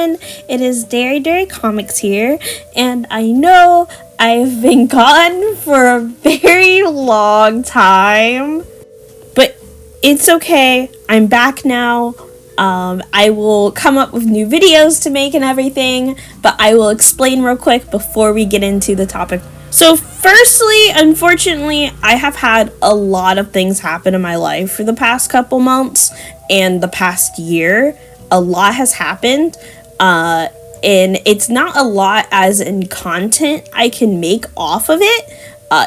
everyone. It is Dairy Comics here, and I know I've been gone for a very long time, but it's okay. I'm back now. I will come up with new videos to make and everything, but I will explain real quick before we get into the topic. So firstly, unfortunately, I have had a lot of things happen in my life for the past couple months and the past year. A lot has happened, and it's not a lot as in content I can make off of it.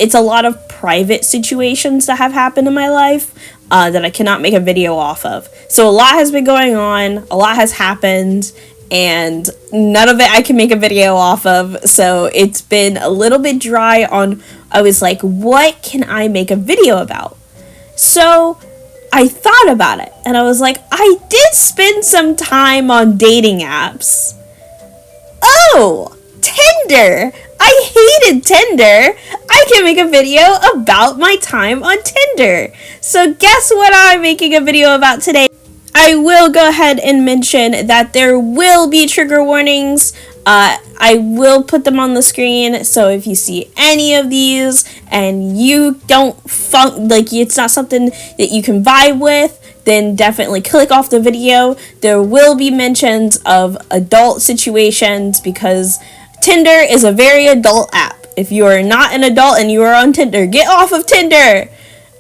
It's a lot of private situations that have happened in my life that I cannot make a video off of. So a lot has been going on, a lot has happened, and none of it I can make a video off of, so it's been a little bit dry on, I was like, what can I make a video about? So I thought about it, and I was like, I did spend some time on dating apps. Oh, Tinder! I hated Tinder! I can make a video about my time on Tinder. So guess what I'm making a video about today? I will go ahead and mention that there will be trigger warnings. I will put them on the screen, so if you see any of these and you don't it's not something that you can vibe with, then definitely click off the video. There will be mentions of adult situations because Tinder is a very adult app. If you are not an adult and you are on Tinder, get off of Tinder.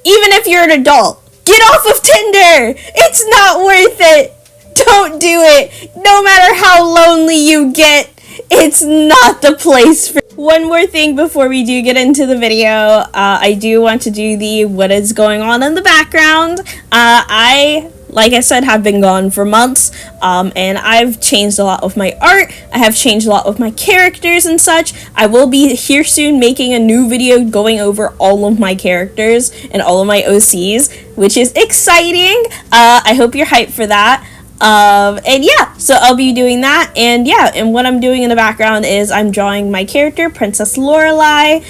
Even if you're an adult, get off of Tinder. It's not worth it. Don't do it. No matter how lonely you get, it's not the place for. One more thing before we do get into the video. I do want to do the what is going on in the background. Like I said, have been gone for months, and I've changed a lot with my art. I have changed a lot with my characters and such. I will be here soon making a new video going over all of my characters and all of my OCs, which is exciting. I hope you're hyped for that. And yeah, so I'll be doing that, and yeah, and what I'm doing in the background is I'm drawing my character, Princess Lorelai,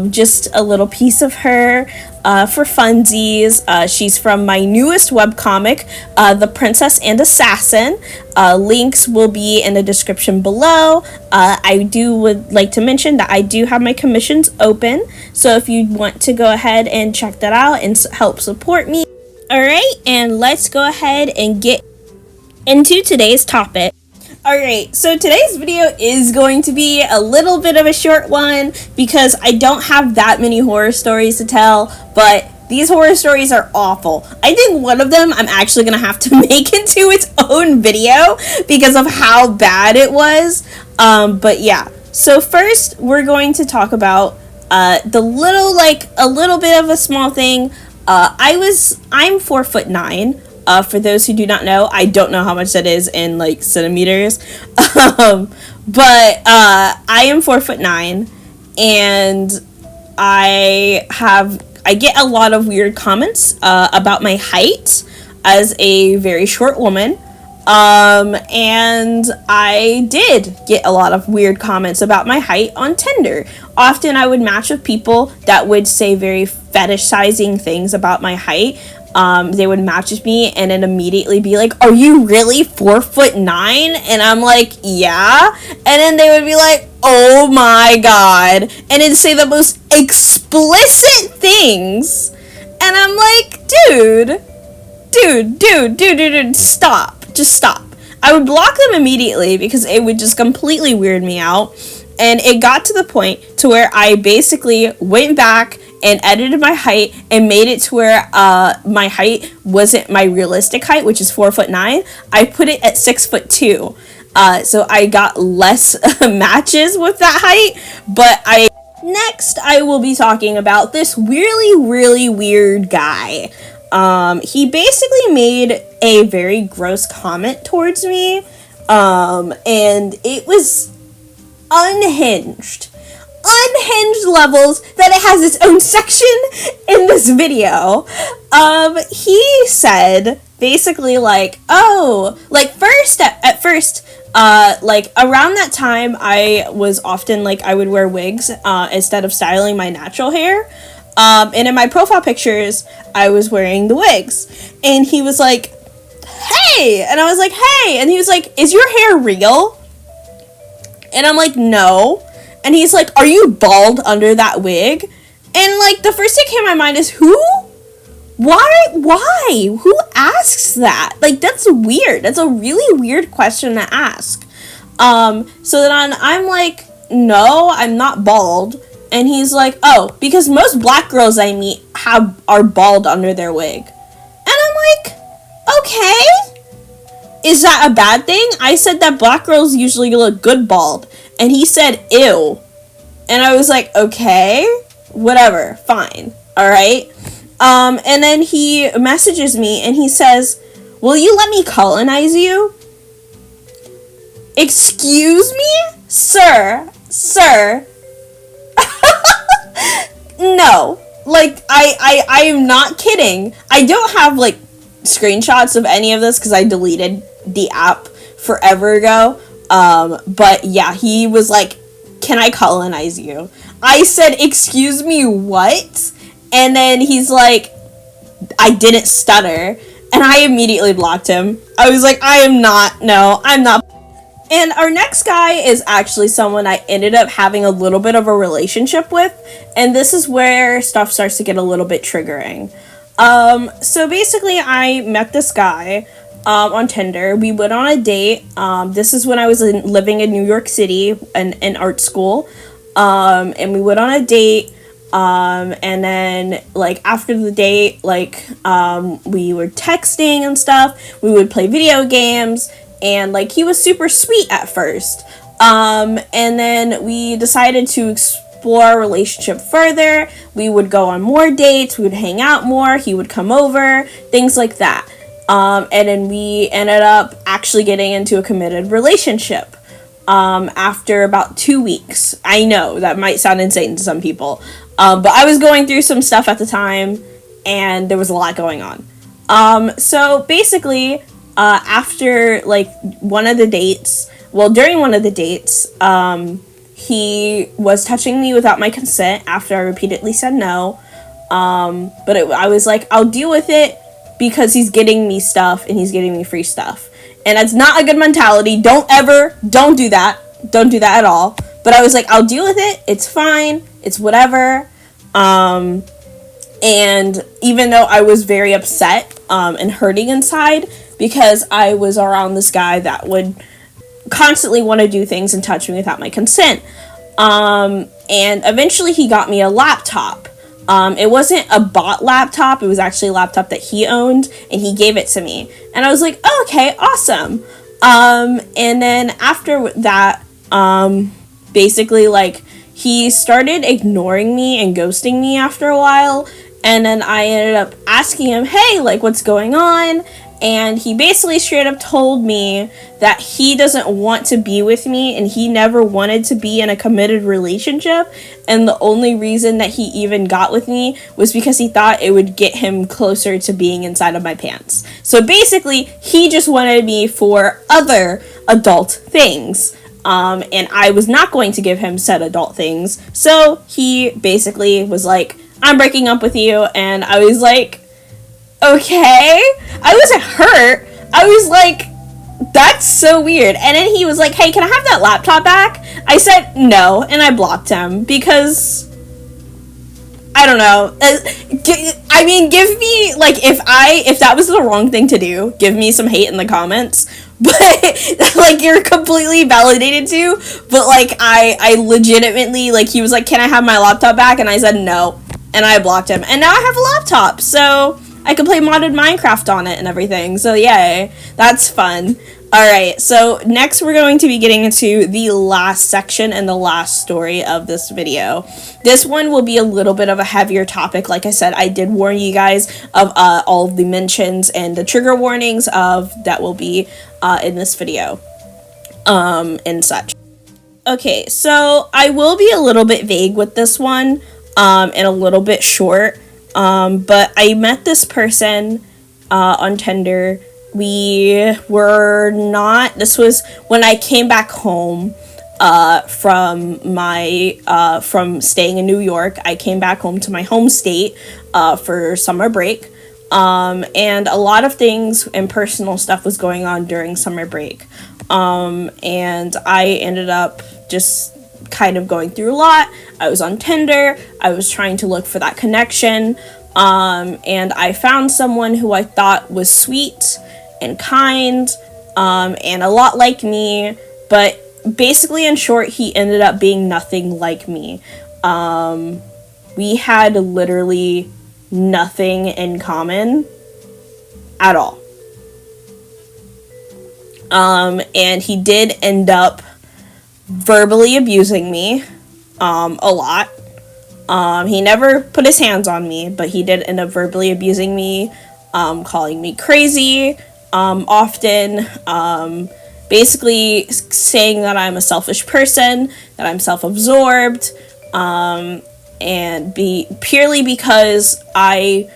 just a little piece of her, for funsies. She's from my newest webcomic, The Princess and Assassin. Links will be in the description below. I would like to mention that I do have my commissions open, so if you want to go ahead and check that out and help support me. Alright, and let's go ahead and get into today's topic. Alright, so today's video is going to be a little bit of a short one because I don't have that many horror stories to tell, but these horror stories are awful. I think one of them I'm actually going to have to make into its own video because of how bad it was. But yeah, so first we're going to talk about a little bit of a small thing. I'm 4'9". For those who do not know, I don't know how much that is in centimeters, but I am 4'9", and I get a lot of weird comments about my height as a very short woman, and I did get a lot of weird comments about my height on Tinder. Often I would match with people that would say very fetishizing things about my height. They would match with me and then immediately be like, are you really 4'9"? And I'm like, yeah. And then they would be like, oh my god. And then say the most explicit things. And I'm like, dude, stop. Just stop. I would block them immediately because it would just completely weird me out. And it got to the point to where I basically went back and edited my height and made it to where my height wasn't my realistic height, which is 4'9". I put it at 6'2". So I got less matches with that height. But next I will be talking about this really weird guy. He basically made a very gross comment towards me, and it was unhinged levels that it has its own section in this video. He said basically at first around that time I was often I would wear wigs instead of styling my natural hair, and in my profile pictures I was wearing the wigs, and he was like, hey, hey. And I was like, hey. And he was like, is your hair real? And I'm like, no. And he's like, are you bald under that wig? And like, the first thing came to my mind is, who? Why? Who asks that? Like, that's weird. That's a really weird question to ask. So then I'm like, no, I'm not bald. And he's like, oh, because most black girls I meet are bald under their wig. And I'm like, okay. Is that a bad thing? I said that black girls usually look good bald. And he said, ew. And I was like, okay, whatever, fine, all right. And then he messages me and he says, will you let me colonize you? Excuse me? Sir. No. Like, I am not kidding. I don't have, like, screenshots of any of this because I deleted the app forever ago. But yeah, he was like, can I colonize you? I said, excuse me, what? And then he's like, I didn't stutter. And I immediately blocked him. I was like, I'm not. And our next guy is actually someone I ended up having a little bit of a relationship with. And this is where stuff starts to get a little bit triggering. So basically, I met this guy on Tinder. We went on a date. This is when I was living in New York City in art school. And we went on a date. And then, like, after the date, like, we were texting and stuff. We would play video games. And, like, he was super sweet at first. And then we decided to explore our relationship further. We would go on more dates. We would hang out more. He would come over. Things like that. And then we ended up actually getting into a committed relationship. After about 2 weeks. I know, that might sound insane to some people. But I was going through some stuff at the time. And there was a lot going on. So basically, after, like, during one of the dates, he was touching me without my consent after I repeatedly said no. But I was like, I'll deal with it because he's getting me stuff and he's getting me free stuff. And that's not a good mentality. Don't do that. Don't do that at all. But I was like, I'll deal with it. It's fine. It's whatever. And even though I was very upset, and hurting inside, because I was around this guy that would constantly want to do things and touch me without my consent. And eventually he got me a laptop. It wasn't a bought laptop. It was actually a laptop that he owned, and he gave it to me. And I was like, oh, okay, awesome. And then after that, basically, like, he started ignoring me and ghosting me after a while. And then I ended up asking him, hey, like, what's going on? And he basically straight up told me that he doesn't want to be with me and he never wanted to be in a committed relationship. And the only reason that he even got with me was because he thought it would get him closer to being inside of my pants. So basically, he just wanted me for other adult things. And I was not going to give him said adult things. So he basically was like, I'm breaking up with you. And I was like, okay. I wasn't hurt. I was like, that's so weird. And then he was like, hey, can I have that laptop back? I said no, and I blocked him because I don't know. I mean, give me, like, if that was the wrong thing to do, give me some hate in the comments. But, like, you're completely validated to. But, like, I legitimately, like, he was like, can I have my laptop back? And I said no. And I blocked him. And now I have a laptop. So I can play modded Minecraft on it and everything. So, yay. That's fun. Alright, so next we're going to be getting into the last section and the last story of this video. This one will be a little bit of a heavier topic. Like I said, I did warn you guys of all of the mentions and the trigger warnings of that will be in this video and such. Okay, so I will be a little bit vague with this one and a little bit short, but I met this person on Tinder. We were not, this was when I came back home from staying in New York. I came back home to my home state for summer break. And a lot of things and personal stuff was going on during summer break. And I ended up just kind of going through a lot. I was on Tinder. I was trying to look for that connection. And I found someone who I thought was sweet and kind, and a lot like me, but basically, in short, he ended up being nothing like me. We had literally nothing in common at all. And he did end up verbally abusing me, a lot. He never put his hands on me, but he did end up verbally abusing me, calling me crazy, often, basically saying that I'm a selfish person, that I'm self-absorbed, and purely because my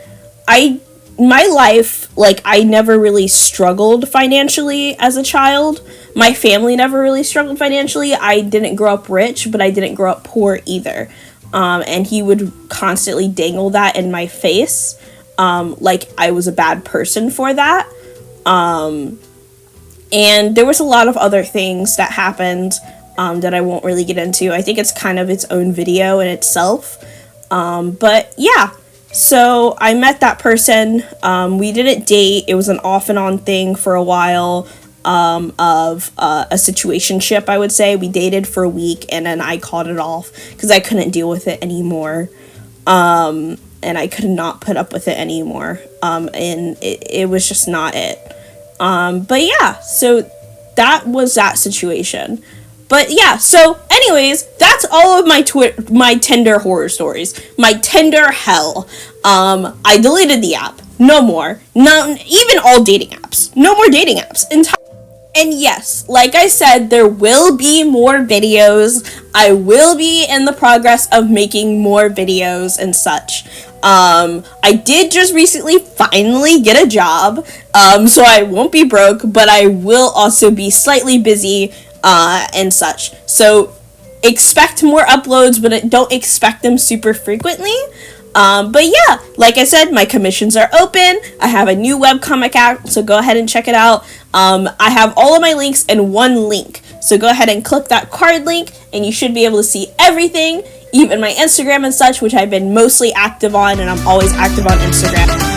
life, like, I never really struggled financially as a child. My family never really struggled financially. I didn't grow up rich, but I didn't grow up poor either. And he would constantly dangle that in my face, like I was a bad person for that. And there was a lot of other things that happened, that I won't really get into. I think it's kind of its own video in itself. But yeah, so I met that person. We didn't date. It was an off and on thing for a while, of a situationship, I would say. We dated for a week, and then I called it off because I couldn't deal with it anymore. And I could not put up with it anymore. And it was just not it. But yeah, so that was that situation. But yeah, so anyways, that's all of my Tinder horror stories. My Tinder hell. I deleted the app. No more. No, even all dating apps. No more dating apps. And yes, like I said, there will be more videos. I will be in the progress of making more videos and such. I did just recently finally get a job, so I won't be broke, but I will also be slightly busy, and such. So expect more uploads, but don't expect them super frequently. But yeah, like I said, my commissions are open. I have a new webcomic app, so go ahead and check it out. I have all of my links in one link, so go ahead and click that card link, and you should be able to see everything, even my Instagram and such, which I've been mostly active on, and I'm always active on Instagram.